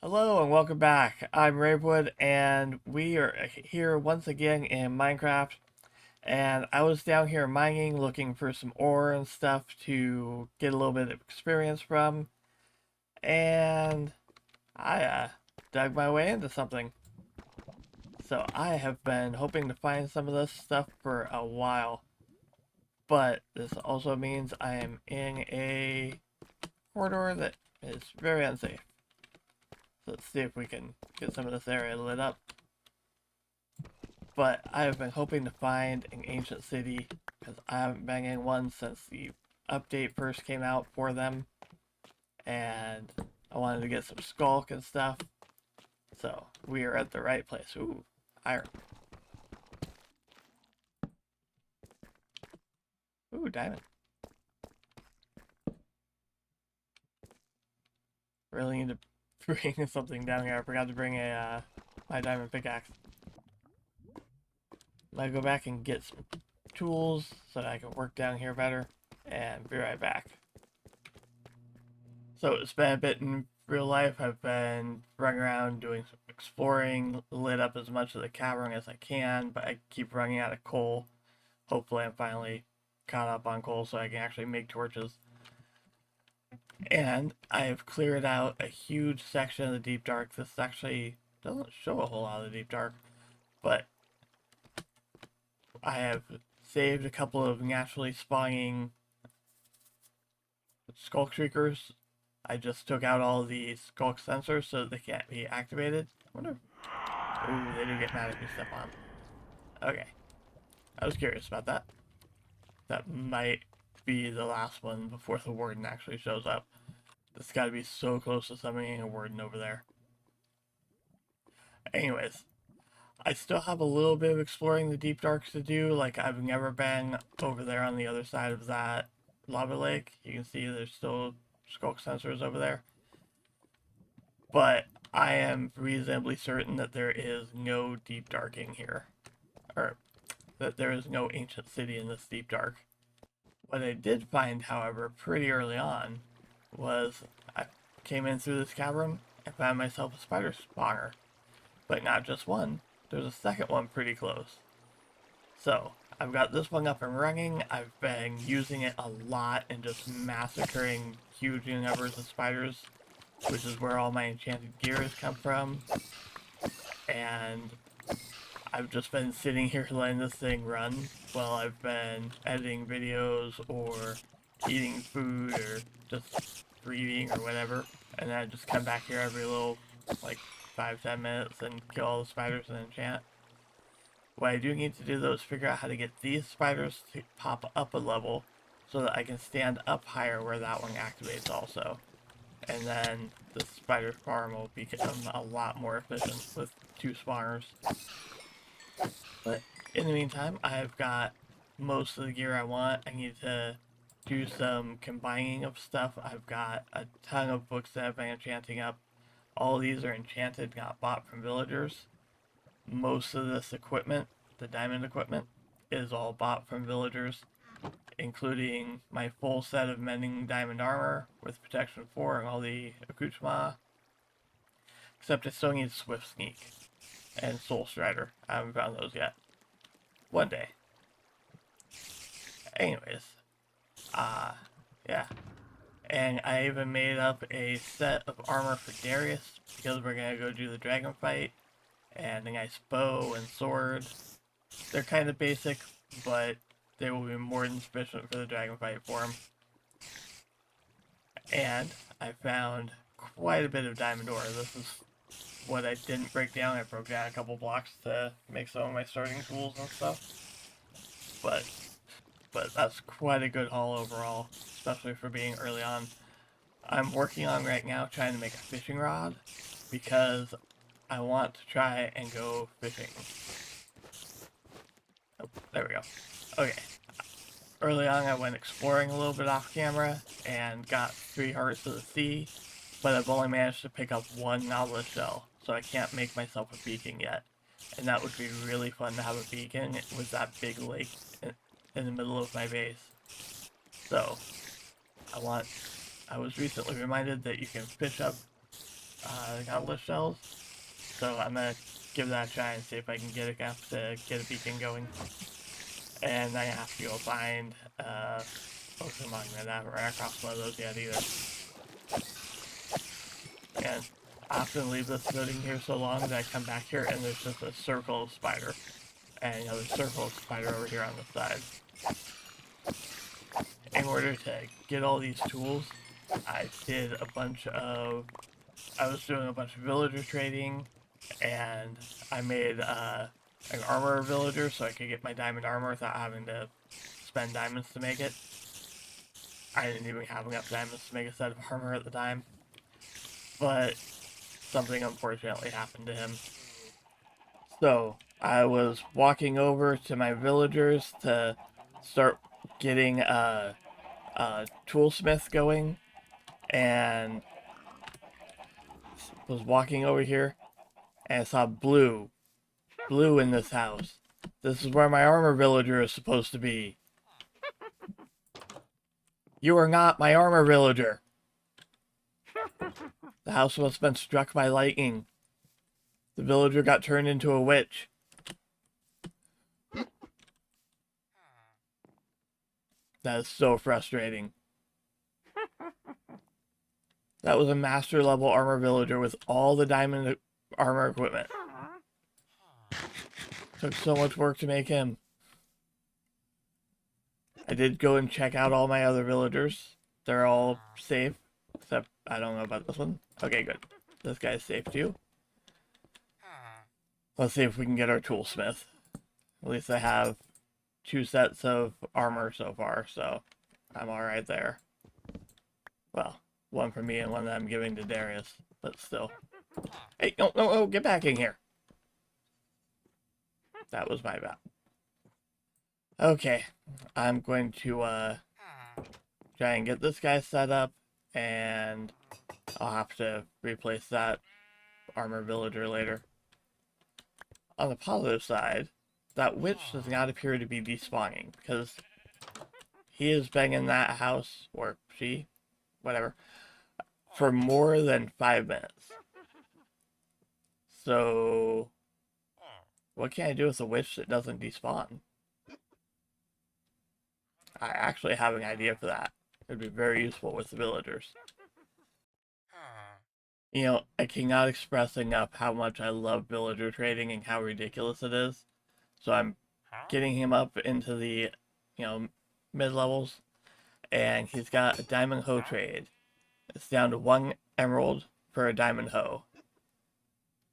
Hello and welcome back. I'm Ravewood and we are here once again in Minecraft. And I was down here mining looking for some ore and stuff to get a little bit of experience from. And I dug my way into something. So I have been hoping to find some of this stuff for a while. But this also means I am in a corridor that is very unsafe. So let's see if we can get some of this area lit up. But I have been hoping to find an ancient city because I haven't been in one since the update first came out for them, and I wanted to get some Skulk and stuff. So we are at the right place. Ooh, iron. Ooh, diamond. Really need to bring something down here. I forgot to bring a my diamond pickaxe. I'm gonna go back and get some tools so that I can work down here better, and be right back. So it's been a bit in real life. I've been running around doing some exploring, lit up as much of the cavern as I can, but I keep running out of coal. Hopefully I'm finally caught up on coal so I can actually make torches. And I've cleared out a huge section of the deep dark. This actually doesn't show a whole lot of the deep dark, but I have saved a couple of naturally spawning Skulk Shriekers. I just took out all the Skulk sensors so they can't be activated. I wonder. Ooh, they do get mad if you step on. Okay, I was curious about that. That might be the last one before the warden actually shows up. This got to be so close to summoning a warden over there. Anyways, I still have a little bit of exploring the deep darks to do. Like, I've never been over there on the other side of that lava lake. You can see there's still Skulk sensors over there. But I am reasonably certain that there is no deep darking here. Or that there is no ancient city in this deep dark. What I did find, however, pretty early on was I came in through this cavern and found myself a spider spawner. But not just one, there's a second one pretty close. So, I've got this one up and running. I've been using it a lot and just massacring huge numbers of spiders, which is where all my enchanted gear has come from. And I've just been sitting here letting this thing run while I've been editing videos or eating food or just reading or whatever. And then I just come back here every little, like, 5-10 minutes and kill all the spiders and enchant. What I do need to do though is figure out how to get these spiders to pop up a level so that I can stand up higher where that one activates also. And then the spider farm will become a lot more efficient with 2 spawners. But in the meantime, I've got most of the gear I want. I need to do some combining of stuff. I've got a ton of books that I've been enchanting up. All these are enchanted, not bought from villagers. Most of this equipment, the diamond equipment, is all bought from villagers, including my full set of mending diamond armor with protection 4 and all the accoutrements. Except I still need Swift Sneak and Soul Strider. I haven't found those yet. One day. Anyways, yeah. And I even made up a set of armor for Darius because we're gonna go do the dragon fight. And a nice bow and sword. They're kind of basic, but they will be more than sufficient for the dragon fight for him. And I found quite a bit of diamond ore. This is what I didn't break down. I broke down a couple blocks to make some of my starting tools and stuff. But that's quite a good haul overall, especially for being early on. I'm working on right now trying to make a fishing rod because I want to try and go fishing. Oh, there we go. Okay. Early on, I went exploring a little bit off camera and got 3 hearts of the sea, but I've only managed to pick up 1 nautilus shell, so I can't make myself a beacon yet. And that would be really fun to have a beacon with that big lake in the middle of my base. So, I was recently reminded that you can fish up gauntlet shells. So I'm gonna give that a try and see if I can get to get a beacon going. And I have to go find Pokemon that I haven't ran across one of those yet either. And I often leave this sitting here so long that I come back here and there's just a circle of spider. And another circle of spider over here on the side. In order to get all these tools, I was doing a bunch of villager trading, and I made an armor villager so I could get my diamond armor without having to spend diamonds to make it. I didn't even have enough diamonds to make a set of armor at the time, but something unfortunately happened to him. So I was walking over to my villagers to start getting a toolsmith going, and was walking over here and I saw blue in this house. This is where my armor villager is supposed to be. You are not my armor villager. The house must have been struck by lightning. The villager got turned into a witch. That is so frustrating. That was a master level armor villager with all the diamond armor equipment. Took so much work to make him. I did go and check out all my other villagers. They're all safe, except I don't know about this one. Okay, good. This guy's safe too. Let's see if we can get our toolsmith. At least I have 2 sets of armor so far, so I'm alright there. Well, one for me and one that I'm giving to Darius, but still. Hey, no, get back in here. That was my bad. Okay, I'm going to try and get this guy set up, and I'll have to replace that armor villager later. On the positive side, that witch does not appear to be despawning, because he has been in that house, or she, whatever, for more than 5 minutes. So, what can I do with a witch that doesn't despawn? I actually have an idea for that. It would be very useful with the villagers. You know, I cannot express enough how much I love villager trading and how ridiculous it is. So I'm getting him up into the, mid-levels. And he's got a diamond hoe trade. It's down to 1 emerald for a diamond hoe.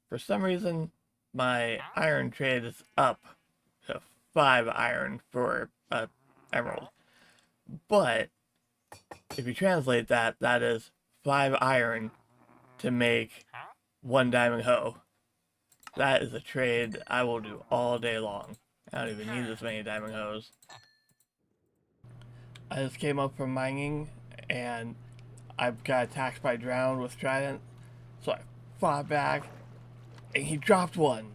For some reason, my iron trade is up to 5 iron for an emerald. But if you translate that, that is 5 iron to make 1 diamond hoe. That is a trade I will do all day long. I don't even need this many diamond hoes. I just came up from mining and I got attacked by Drowned with Trident. So I fought back and he dropped one.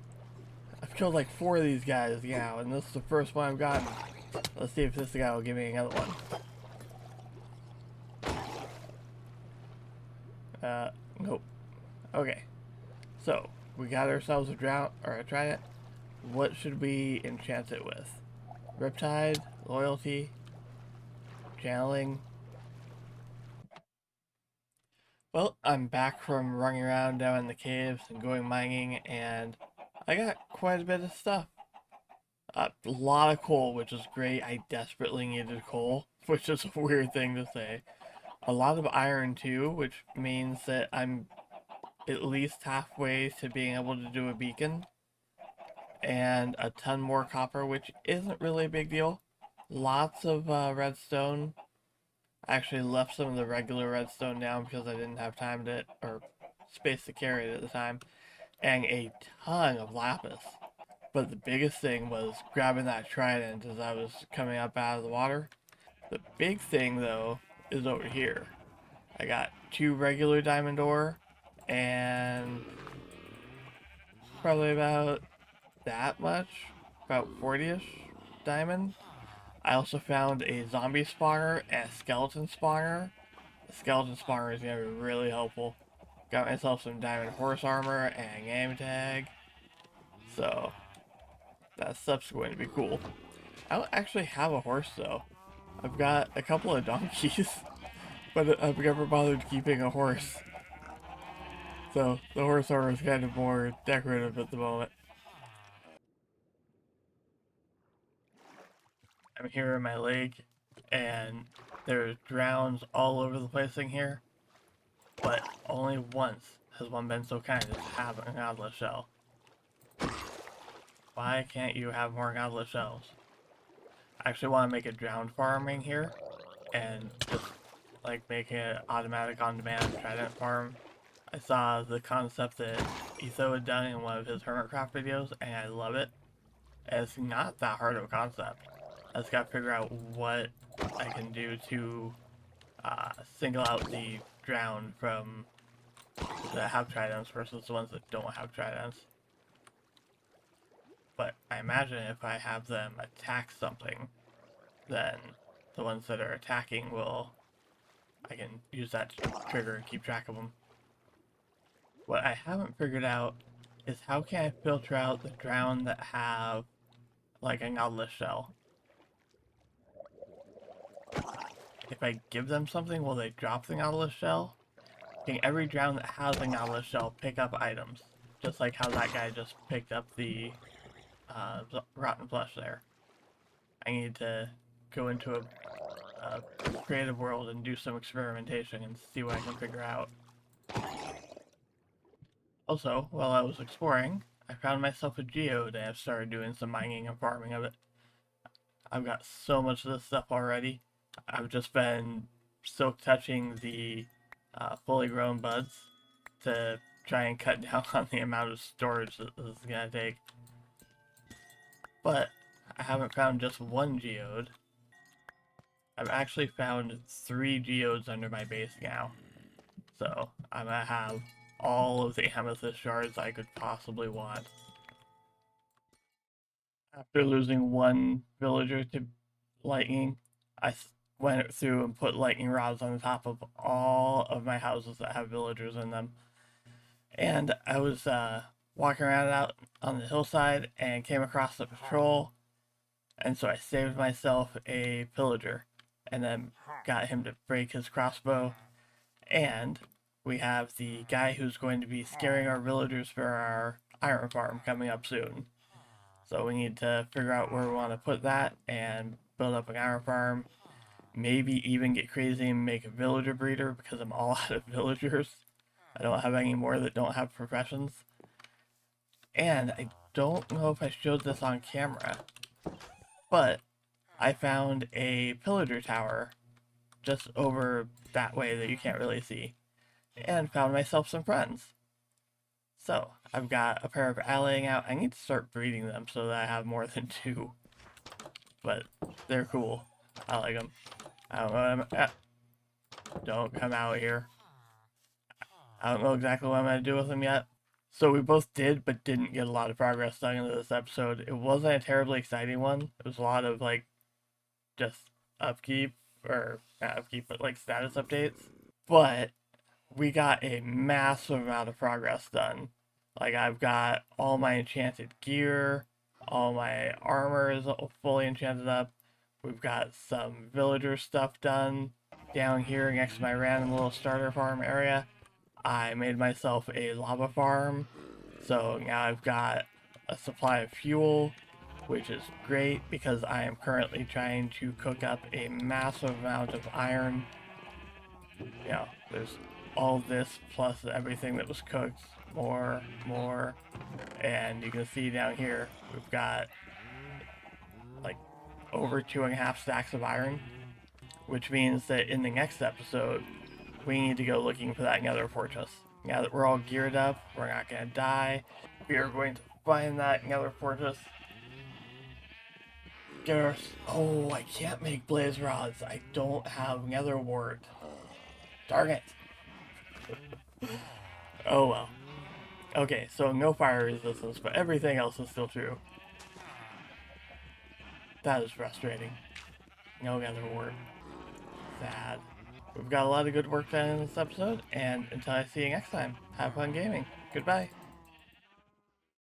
I've killed like 4 of these guys now, and this is the first one I've gotten. Let's see if this guy will give me another one. Nope. Okay. So, we got ourselves a Trident. What should we enchant it with? Riptide, Loyalty, Channeling. Well, I'm back from running around down in the caves and going mining, and I got quite a bit of stuff. A lot of coal, which is great. I desperately needed coal, which is a weird thing to say. A lot of iron too, which means that I'm at least halfway to being able to do a beacon. And a ton more copper, which isn't really a big deal. Lots of redstone. I actually left some of the regular redstone down because I didn't have time to, or space to carry it at the time. And a ton of lapis. But the biggest thing was grabbing that trident as I was coming up out of the water. The big thing, though, is over here. I got 2 regular diamond ore, and probably about that much, about 40-ish diamond. I also found a zombie spawner and a skeleton spawner. The skeleton spawner is going to be really helpful. Got myself some diamond horse armor and game tag. So that stuff's going to be cool. I don't actually have a horse though. I've got a couple of donkeys, but I've never bothered keeping a horse. So the horse armor is kind of more decorative at the moment. I'm here in my lake, and there's drowns all over the place in here, but only once has one been so kind as to have an godless shell. Why can't you have more godless shells? I actually want to make a drowned farming here, and just like make it automatic on-demand trident farm. I saw the concept that Etho had done in one of his Hermitcraft videos, and I love it. And it's not that hard of a concept. I just gotta figure out what I can do to single out the drowned from that have tridents versus the ones that don't have tridents. But I imagine if I have them attack something, then the ones that are attacking I can use that to trigger and keep track of them. What I haven't figured out is how can I filter out the drowned that have like a godless shell. If I give them something, will they drop the godless shell? Can every drowned that has a godless shell pick up items? Just like how that guy just picked up the rotten flesh there. I need to go into a creative world and do some experimentation and see what I can figure out. Also, while I was exploring, I found myself a geode and I've started doing some mining and farming of it. I've got so much of this stuff already. I've just been silk touching the fully grown buds to try and cut down on the amount of storage that this is going to take. But I haven't found just one geode. I've actually found 3 geodes under my base now. So I'm going to have all of the amethyst shards I could possibly want. After losing one villager to lightning, I went through and put lightning rods on the top of all of my houses that have villagers in them. And I was walking around out on the hillside and came across a patrol, and so I saved myself a pillager and then got him to break his crossbow. And we have the guy who's going to be scaring our villagers for our iron farm coming up soon. So we need to figure out where we want to put that and build up an iron farm. Maybe even get crazy and make a villager breeder because I'm all out of villagers. I don't have any more that don't have professions. And I don't know if I showed this on camera, but I found a pillager tower just over that way that you can't really see, and found myself some friends. So I've got a pair of allying out. I need to start breeding them so that I have more than 2. But they're cool. I like them. I don't know what I'm... don't come out here. I don't know exactly what I'm going to do with them yet. So we both did, but didn't get a lot of progress done into this episode. It wasn't a terribly exciting one. It was a lot of, like, just upkeep, or not upkeep, but, like, status updates. But we got a massive amount of progress done. Like, I've got all my enchanted gear, all my armor is fully enchanted up. We've got some villager stuff done down here next to my random little starter farm area. I made myself a lava farm, so now I've got a supply of fuel, which is great because I am currently trying to cook up a massive amount of iron. You know, there's all this plus everything that was cooked, more, and you can see down here we've got like over 2.5 stacks of iron, which means that in the next episode we need to go looking for that nether fortress. Now that we're all geared up, we're not gonna die. We are going to find that nether fortress. Oh, I can't make blaze rods. I don't have nether wart. Darn it. Oh well. Okay, so no fire resistance, but everything else is still true. That is frustrating. No nether wart. Sad. We've got a lot of good work done in this episode, and until I see you next time, have fun gaming. Goodbye.